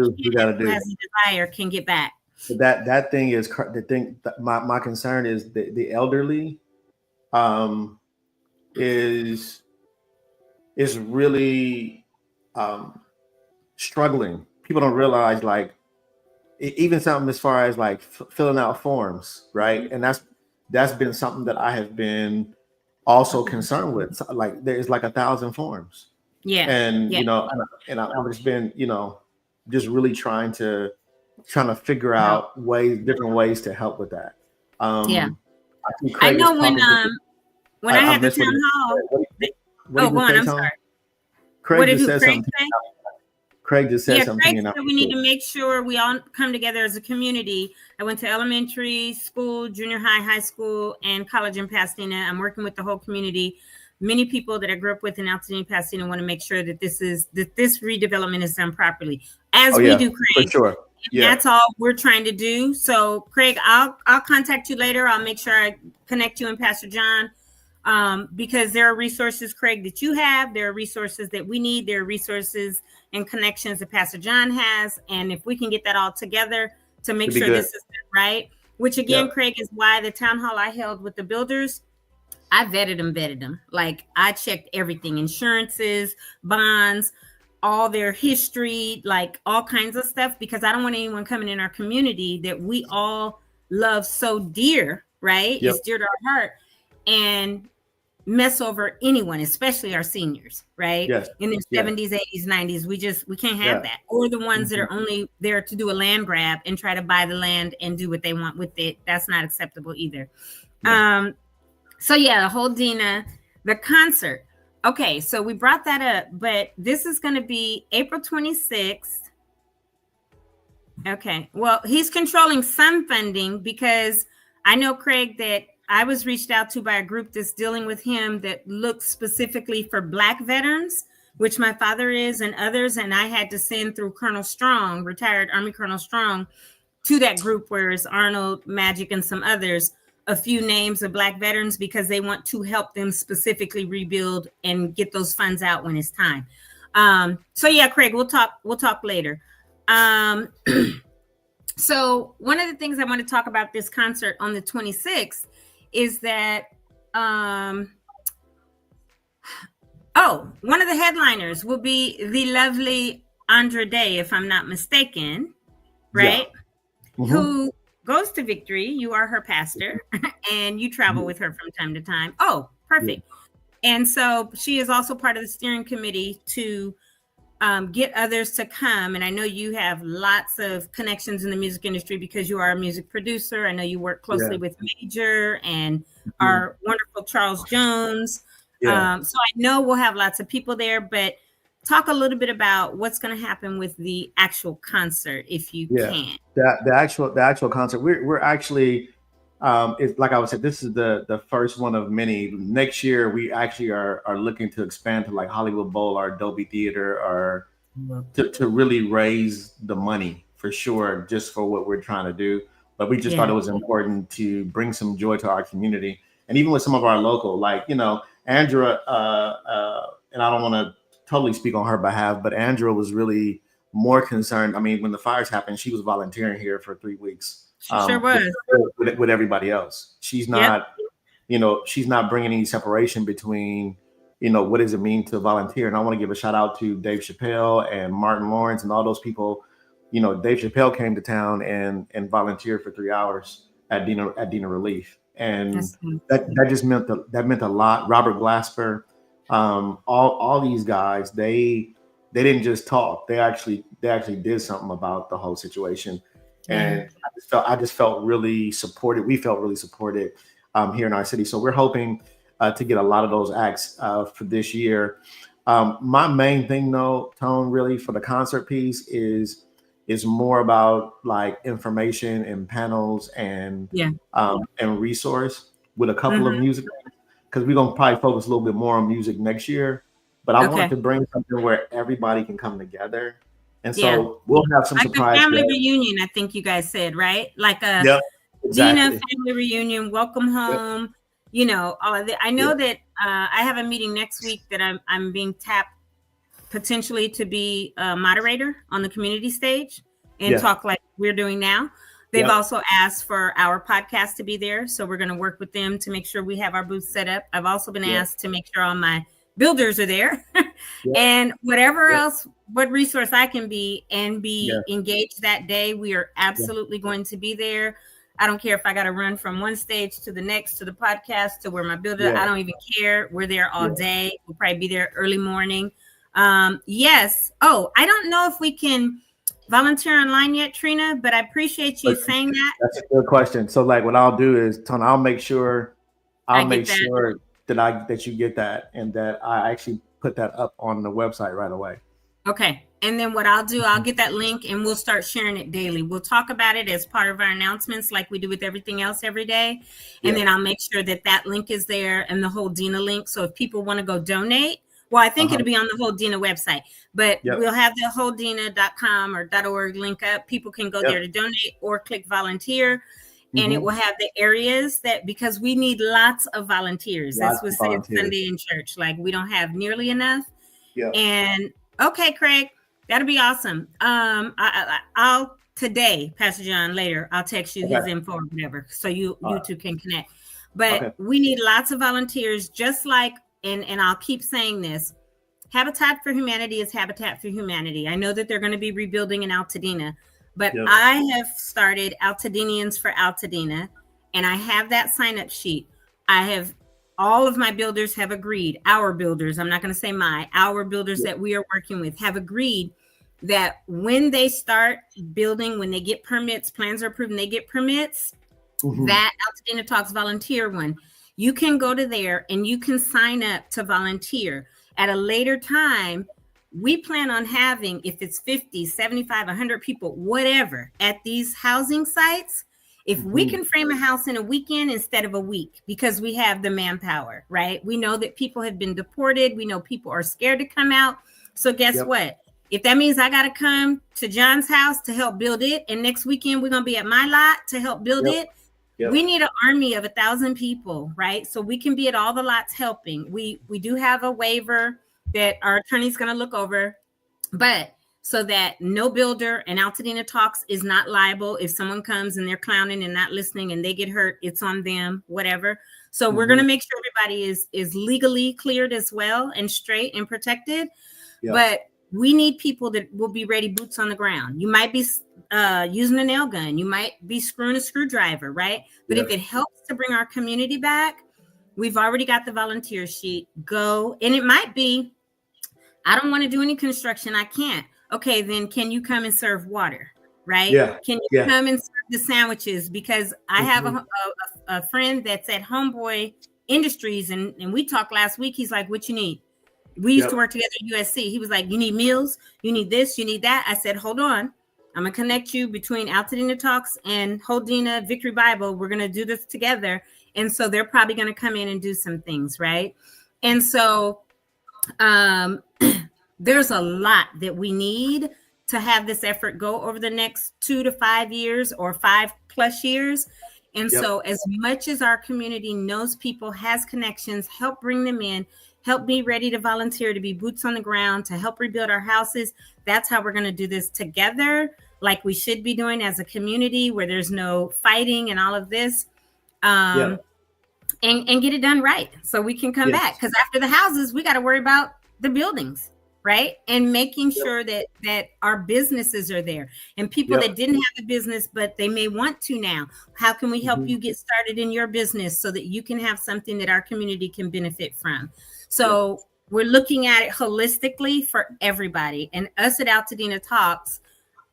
has a desire can get back. So that thing is the thing. My concern is the elderly is really struggling. People don't realize, even something as far as filling out forms, right? And that's been something that I have been also concerned with. There's 1,000 forms. And I've just been just really trying to figure out different ways to help with that. I know when I had the town hall. Go on. I'm sorry. Craig just said something. Craig just said something. Craig said we need to make sure we all come together as a community. I went to elementary school, junior high, high school, and college in Pasadena. I'm working with the whole community. Many people that I grew up with in Altadena, Pasadena want to make sure that this redevelopment is done properly. As we do, Craig. For sure. That's all we're trying to do. So Craig, I'll contact you later. I'll make sure I connect you and Pastor John, because there are resources, Craig, that you have. There are resources that we need. There are resources and connections that Pastor John has. And if we can get that all together to make sure this is right, which again, Craig, is why the town hall I held with the builders, I vetted them. Like I checked everything, insurances, bonds, all their history, like all kinds of stuff, because I don't want anyone coming in our community that we all love so dear, right? It's dear to our heart, and mess over anyone, especially our seniors, right? In their 70s, 80s, 90s. We can't have that. Or the ones that are only there to do a land grab and try to buy the land and do what they want with it. That's not acceptable either. So the whole Dina, the concert. Okay, so we brought that up, but this is going to be April 26th. Okay, well, he's controlling some funding because I know, Craig, that I was reached out to by a group that's dealing with him that looks specifically for Black veterans, which my father is, and others, and I had to send through Colonel Strong, retired Army Colonel Strong, to that group where it's Arnold, Magic, and some others, a few names of Black veterans, because they want to help them specifically rebuild and get those funds out when it's time. So Craig, we'll talk later. So one of the things I want to talk about this concert on the 26th is that one of the headliners will be the lovely Andra Day, if I'm not mistaken, right? Who goes to Victory. You are her pastor, and you travel with her from time to time. Oh, perfect. And so she is also part of the steering committee to get others to come. And I know you have lots of connections in the music industry because you are a music producer. I know you work closely with Major and our wonderful Charles Jones. So I know we'll have lots of people there, but talk a little bit about what's going to happen with the actual concert, if you can. The actual concert. We're actually, it's like I was saying, this is the first one of many. Next year, we actually are looking to expand to like Hollywood Bowl or Dolby Theater, or to really raise the money for sure, just for what we're trying to do. But we just thought it was important to bring some joy to our community, and even with some of our local, like Andra, and I don't want to totally speak on her behalf, but Andra was really more concerned. I mean, when the fires happened, she was volunteering here for 3 weeks. She sure was. With everybody else. She's not, she's not bringing any separation between, what does it mean to volunteer? And I want to give a shout out to Dave Chappelle and Martin Lawrence and all those people. Dave Chappelle came to town and volunteered for 3 hours at Dina Relief. And that just meant a lot. Robert Glasper, all these guys, they didn't just talk. They actually did something about the whole situation. And I just felt really supported. We felt really supported here in our city. So we're hoping to get a lot of those acts for this year. My main thing, though, Tone, really for the concert piece is more about like information and panels and resource with a couple of music, because we're gonna probably focus a little bit more on music next year. But I want to bring something where everybody can come together. And so we'll have some surprise. A family reunion, I think you guys said, right? Like a Dina family reunion, welcome home, all of that. I know that I have a meeting next week that I'm being tapped potentially to be a moderator on the community stage and talk like we're doing now. They've also asked for our podcast to be there. So we're going to work with them to make sure we have our booth set up. I've also been asked to make sure all my builders are there and whatever else, what resource I can be and be engaged that day. We are absolutely going to be there. I don't care if I got to run from one stage to the next, to the podcast, to where my builder, I don't even care. We're there all day. We'll probably be there early morning. Yes. Oh, I don't know if we can volunteer online yet, Trina, but I appreciate you saying that. That's a good question. So like what I'll do is, Tony, I'll make sure that you get that, and that I actually put that up on the website right away. Okay. And then what I'll do, I'll get that link and we'll start sharing it daily. We'll talk about it as part of our announcements like we do with everything else every day. And then I'll make sure that link is there and the whole Dina link. So if people want to go donate, Well, I think it'll be on the Altadena website, but Yep. we'll have the Altadena.com or .org link up. People can go there to donate or click volunteer. And it will have the areas that, because we need lots of volunteers. That's what said Sunday in church. Like, we don't have nearly enough. Yeah. And okay, Craig, that'll be awesome. I'll today, Pastor John, later, I'll text you his info or whatever, so you two can connect. But we need lots of volunteers, just like, and I'll keep saying this, Habitat for Humanity is Habitat for Humanity. I know that they're going to be rebuilding in Altadena, but I have started Altadenians for Altadena, and I have that sign-up sheet. All of my builders have agreed, our builders, I'm not going to say our builders that we are working with have agreed that when they start building, when they get permits, plans are approved and they get permits, that Altadena Talks volunteer one, you can go to there and you can sign up to volunteer. At a later time, we plan on having, if it's 50, 75, 100 people, whatever, at these housing sites, if we can frame a house in a weekend instead of a week, because we have the manpower, right? We know that people have been deported. We know people are scared to come out. So guess what? If that means I got to come to John's house to help build it, and next weekend we're going to be at my lot to help build it, we need an army of 1,000 people, right? So we can be at all the lots helping. We do have a waiver that our attorney's going to look over, but so that no builder and Altadena Talks is not liable if someone comes and they're clowning and not listening and they get hurt, it's on them, whatever. So we're going to make sure everybody is legally cleared as well and straight and protected. But we need people that will be ready, boots on the ground. You might be using a nail gun. You might be screwing a screwdriver, right? But if it helps to bring our community back, we've already got the volunteer sheet. Go. And it might be, I don't want to do any construction. I can't. Okay, then can you come and serve water, right? Can you come and serve the sandwiches? Because I have a friend that's at Homeboy Industries, and we talked last week. He's like, what you need? We used to work together at USC. He was like, you need meals, you need this, you need that. I said, hold on. I'm going to connect you between Altadena Talks and Altadena Victory Bible. We're going to do this together. And so they're probably going to come in and do some things, right? And so there's a lot that we need to have this effort go over the next 2 to 5 years or 5+ years. And so as much as our community knows people, has connections, help bring them in, help be ready to volunteer, to be boots on the ground, to help rebuild our houses. That's how we're going to do this together, like we should be doing as a community, where there's no fighting and all of this, and get it done right so we can come back. Because after the houses, we got to worry about the buildings, right? And making sure that our businesses are there, and people that didn't have a business, but they may want to now. How can we help you get started in your business so that you can have something that our community can benefit from? So we're looking at it holistically for everybody. And us at Altadena Talks,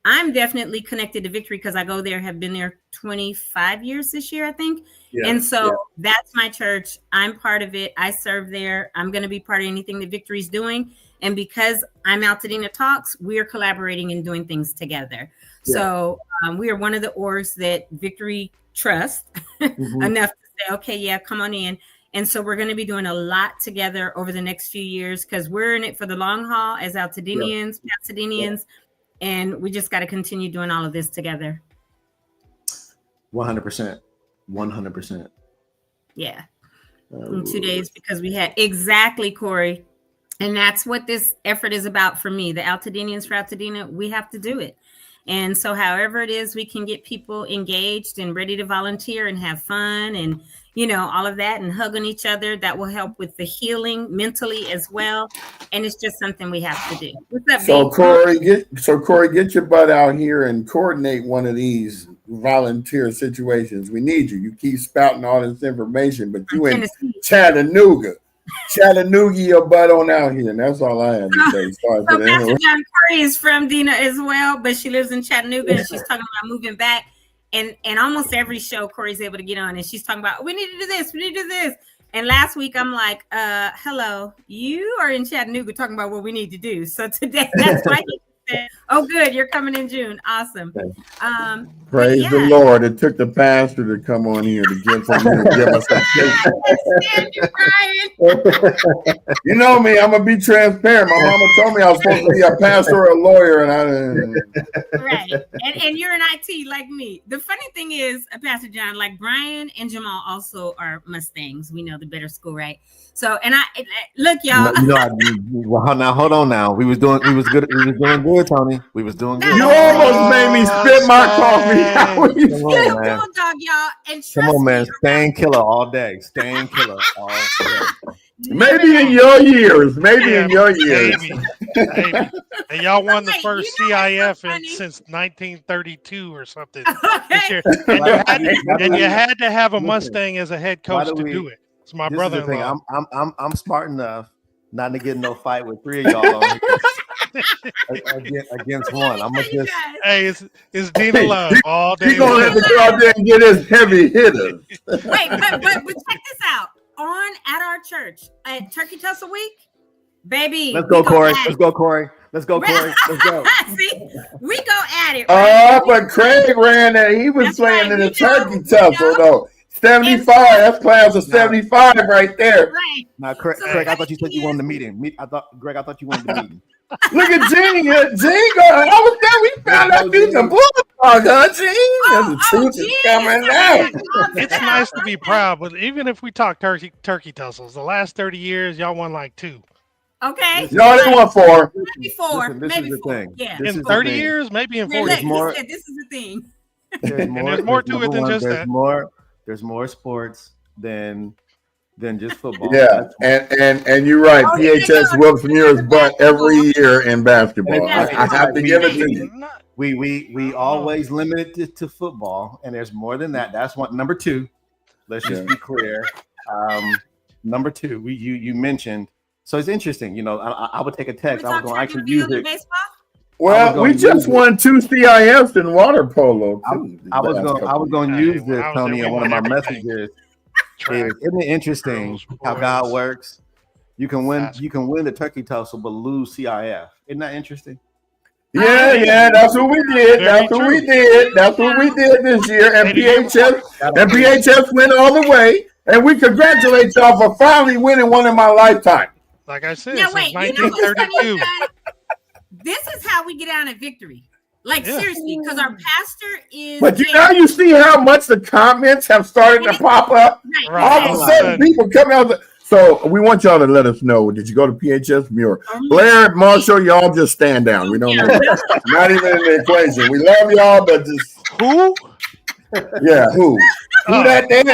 I'm definitely connected to Victory because I go there, have been there 25 years this year, I think. And so that's my church. I'm part of it. I serve there. I'm going to be part of anything that Victory's doing. And because I'm Altadena Talks, we are collaborating and doing things together. So we are one of the orgs that Victory trusts enough to say, okay, come on in. And so we're going to be doing a lot together over the next few years because we're in it for the long haul as Altadenians, Pasadenians, and we just got to continue doing all of this together. 100%. 100%. Yeah. In 2 days, because we had exactly, Corey. And that's what this effort is about for me. The Altadenians for Altadena, we have to do it. And so however it is, we can get people engaged and ready to volunteer and have fun and, all of that, and hug on each other. That will help with the healing mentally as well. And it's just something we have to do. What's up, So Corey, get your butt out here and coordinate one of these volunteer situations. We need you. You keep spouting all this information, but you in Chattanooga, your butt on out here. And that's all I have to say. So Pastor John Corey is from Dina as well, but she lives in Chattanooga and she's talking about moving back. And almost every show Corey's able to get on and she's talking about, we need to do this, we need to do this. And last week I'm like, hello, you are in Chattanooga talking about what we need to do. So today, that's why he said, Oh, good. You're coming in June. Awesome. Praise the Lord. It took the pastor to come on here to give us a You know me, I'm going to be transparent. My mama told me I was supposed to be a pastor or a lawyer, and I right. And you're in IT like me. The funny thing is, Pastor John, like Brian and Jamal also are Mustangs. We know the better school, right? So, and look, y'all. Well, now hold on. Now we was doing good. We was doing good, Tony. We was doing good. You almost made me spit my coffee out. Come on, man. Bulldog, y'all. And come on, man. Stain killer all day. Stain killer all day. Maybe in your years. Maybe. And y'all won the first CIF since 1932 or something. Okay. And you had to have a Mustang as a head coach to do it. It's my brother-in-law. I'm smart enough not to get in no fight with three of y'all on against one. I'm gonna just it's Dina Love all day. He's gonna have to go out there and get his heavy hitters. Wait, but check this out. At our church at Turkey Tussle Week, baby. Let's go, Corey. Let's go, Corey. Let's go, Corey. Let's go. See, we go at it. Right? But Craig ran that. He was playing in the Turkey Tussle though. 75. That's class of 75 right there. Right. Now, Craig, I thought you said you wanted to meet him. I thought you wanted to meet him. Look at Gene. Gene, I was there. We found out he's a bulldog, huh, Gene? The truth is coming out. It's nice to be proud, but even if we talk turkey tussles, the last 30 years, y'all won like 2. Okay. No, they won 4. Maybe 4. Maybe 4. Thing. Yeah. In 30 years, maybe in 40. This is the thing. There's more to it than just that. There's more sports than just football. Yeah, and you're right. PHS whoops Muir's butt every year in basketball. I have to give it to you. We always limit it to football, and there's more than that. That's one. Number 2. Let's just be clear. Number 2, you mentioned. So it's interesting. You know, I would take a text. I was going to actually use it. Well, we just won 2 CIFs in water polo too. I was going to use this, Tony, in one of my messages. Isn't it interesting how God works? You can win the Turkey Tussle, but lose CIF. Isn't that interesting? Yeah, that's what we did. That's what we did this year. And PHS went all the way. And we congratulate y'all for finally winning one in my lifetime. Like I said, since 1932. This is how we get out of victory. Like, seriously, because our pastor is. But you see how much the comments have started to pop up? Right. All of a sudden, people come out. So we want y'all to let us know. Did you go to PHS Muir? Blair, Marshall, y'all just stand down. We don't know. Not even in the equation. We love y'all, but just. Who? Yeah, who? Who that there?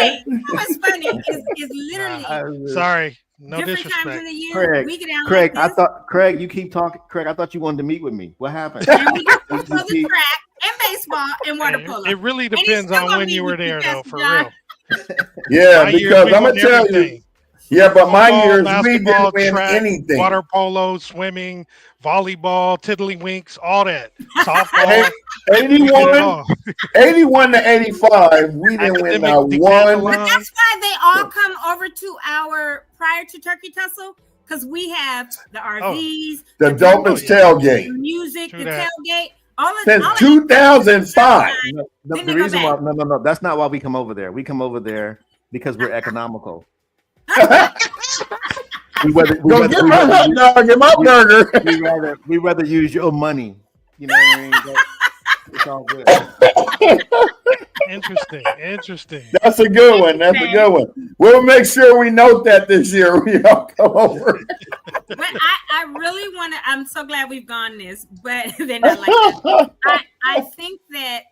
What's funny is literally. Sorry. No different disrespect. times of the year, we get out Craig, like this. Craig, you keep talking. Craig, I thought you wanted to meet with me. What happened? And we go to the track and baseball and water polo. It really depends on when you were there, though, for real. Yeah, because I'm gonna tell you. Yeah, but my years we didn't win track, anything. Water polo, swimming, volleyball, tiddlywinks, all that. Softball. 81 to 85, we didn't win not one. But that's why they all come over to our prior to Turkey Tussle, because we have the RVs, the dopest tailgate, the music, the tailgate. Since 2005. The reason why, no, that's not why we come over there. We come over there because we're economical. we rather use your money. You know what I mean? It's all good. Interesting. That's a good one. We'll make sure we note that this year we all come over. But I really want to. I'm so glad we've gone this, but they're not like that. I think that.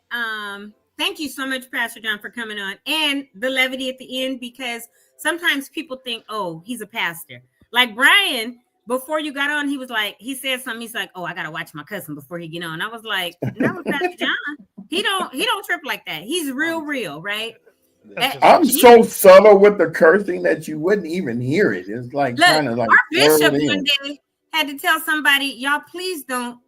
Thank you so much, Pastor John, for coming on, and the levity at the end, because sometimes people think, oh, he's a pastor. Like Brian, before you got on, he said something. He's like, oh, I gotta watch my cousin before he get on. I was like, no, Pastor John, he don't trip like that. He's real, right? I'm so subtle with the cursing that you wouldn't even hear it. It's like kind of like our bishop one day had to tell somebody, y'all please don't,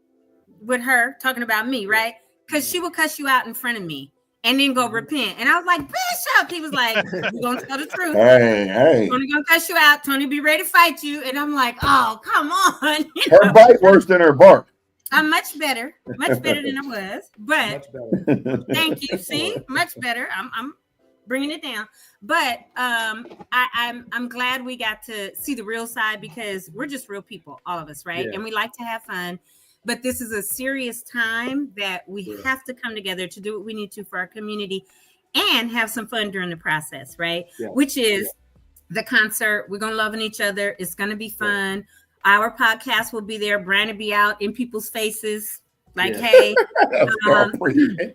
with her talking about me, right? Because she would cuss you out in front of me and then go repent. And I was like, Bishop. He was like, you're going to tell the truth. Hey. Tony going to cuss you out. Tony be ready to fight you. And I'm like, oh, come on. Her bite worse than her bark. I'm much better than I was. But thank you. See, much better. I'm bringing it down. But I'm glad we got to see the real side because we're just real people, all of us, right? Yeah. And we like to have fun. But this is a serious time that we have to come together to do what we need to for our community and have some fun during the process, right? Yeah. Which is the concert. We're going to love on each other. It's going to be fun. Yeah. Our podcast will be there. Brian will be out in people's faces like, hey,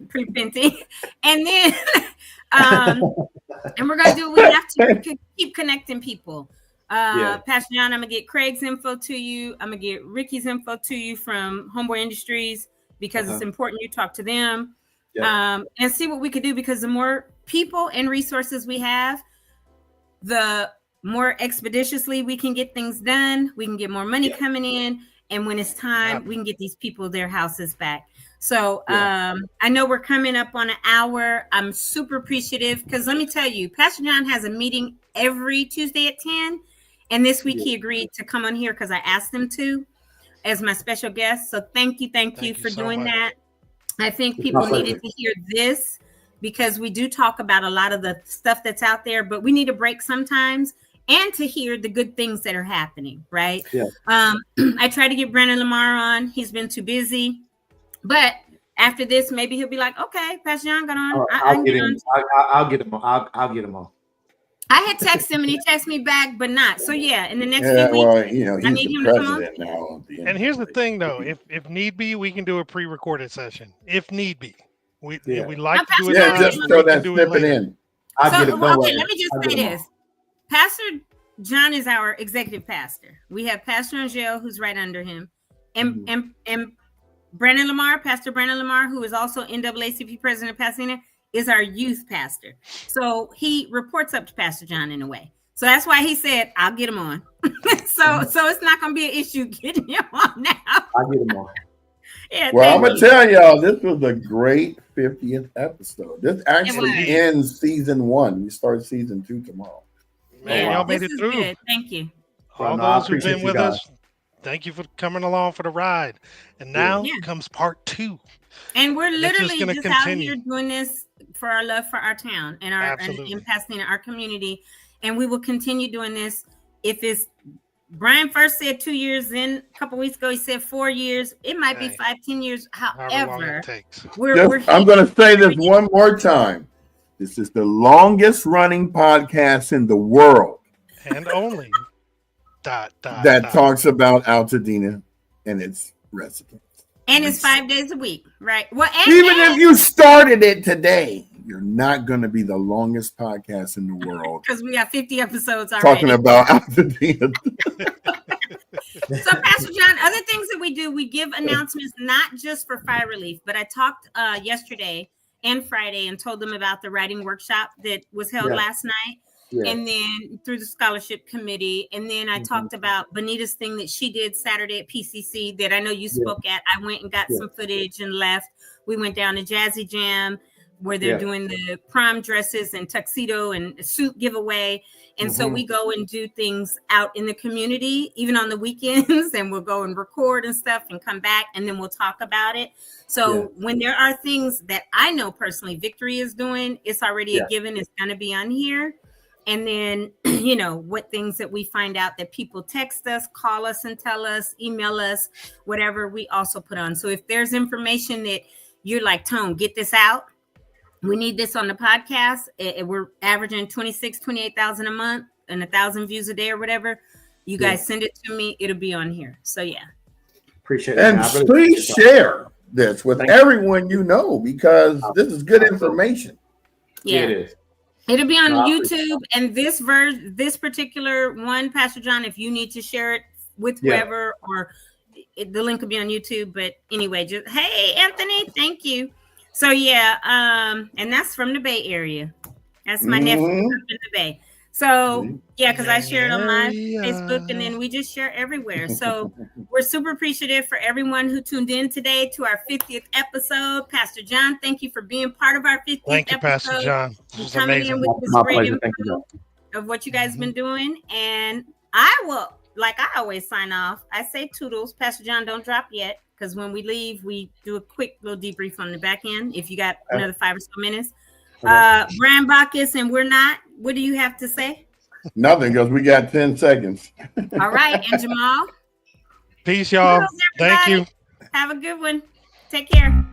pre-pinting. And then, and we're going to do what we have to keep connecting people. Pastor Jon, I'm gonna get Craig's info to you. I'm gonna get Ricky's info to you from Homeboy Industries because it's important you talk to them and see what we could do, because the more people and resources we have, the more expeditiously we can get things done. We can get more money coming in, and when it's time, we can get these people their houses back. So I know we're coming up on an hour. I'm super appreciative because let me tell you, Pastor Jon has a meeting every Tuesday at 10. And this week he agreed to come on here because I asked him to as my special guest. So thank you for doing that. I think people needed to hear this because we do talk about a lot of the stuff that's out there, but we need a break sometimes and to hear the good things that are happening, right? Yeah. I tried to get Brandon Lamar on. He's been too busy. But after this, maybe he'll be like, okay, Pastor Jon got on. I'll get him. I'll get him on. I'll get him on. I had texted him and he texted me back, but not. So yeah, in the next few weeks, well, you know, he's I need the him to come on. president now. And here's the thing, though: if need be, we can do a pre-recorded session. If need be, we like to do it. Yeah, just throw that snippet in. Okay, let me just say this: Pastor Jon is our executive pastor. We have Pastor Angel, who's right under him, and Brandon Lamar, Pastor Brandon Lamar, who is also NAACP president of Pasadena, is our youth pastor. So he reports up to Pastor Jon in a way. So that's why he said, I'll get him on. So it's not going to be an issue getting him on now. I'll get him on. Yeah, well, I'm going to tell y'all, this was a great 50th episode. This actually ends season 1. We start season 2 tomorrow. Man, y'all made it through. Good. Thank you. All those who've been with us, thank you for coming along for the ride. And now comes part 2. And we're literally just out here doing this for our love for our town and our in Pasadena, our community. And we will continue doing this. If it's Brian first said 2 years, then a couple weeks ago he said 4 years. It might be 5-10 years. However, I'm going to say this one more time. This is the longest running podcast in the world, and only that talks about Altadena and its residents. And it's 5 days a week, right? Well, if you started it today, you're not going to be the longest podcast in the world because we got 50 episodes already talking about Altadena. So, Pastor Jon, other things that we do, we give announcements not just for fire relief, but I talked yesterday and Friday and told them about the writing workshop that was held last night. Yeah. And then through the scholarship committee. And then I talked about Bonita's thing that she did Saturday at PCC that I know you spoke at. I went and got some footage and left. We went down to Jazzy Jam where they're doing the prom dresses and tuxedo and suit giveaway. And so we go and do things out in the community, even on the weekends, and we'll go and record and stuff and come back and then we'll talk about it. So when there are things that I know personally Victory is doing, it's already a given. It's going to be on here. And then, you know, what things that we find out that people text us, call us and tell us, email us, whatever, we also put on. So if there's information that you're like, Tone, get this out. We need this on the podcast. We're averaging 28,000 a month and 1,000 views a day or whatever. You guys send it to me. It'll be on here. So, yeah. Appreciate it. And please share this with everyone you know, because this is good information. Yeah, it is. It'll be on YouTube, and this particular one, Pastor Jon, if you need to share it with whoever, or the link will be on YouTube. But anyway, just hey, Anthony, thank you. So and that's from the Bay Area. That's my nephew up in the Bay. So because I share it on my Facebook, and then we just share everywhere. So we're super appreciative for everyone who tuned in today to our 50th episode. Pastor Jon, thank you for being part of our 50th episode. Thank you, Pastor Jon. Coming in with this great info of what you guys have been doing. And I will, like I always sign off, I say toodles. Pastor Jon, don't drop yet. because when we leave, we do a quick little debrief on the back end. If you got another 5 or so minutes, Brian Bacchus, and we're not. What do you have to say? Nothing, because we got 10 seconds. All right, and Jamal. Peace, y'all. Thank you. Have a good one. Take care.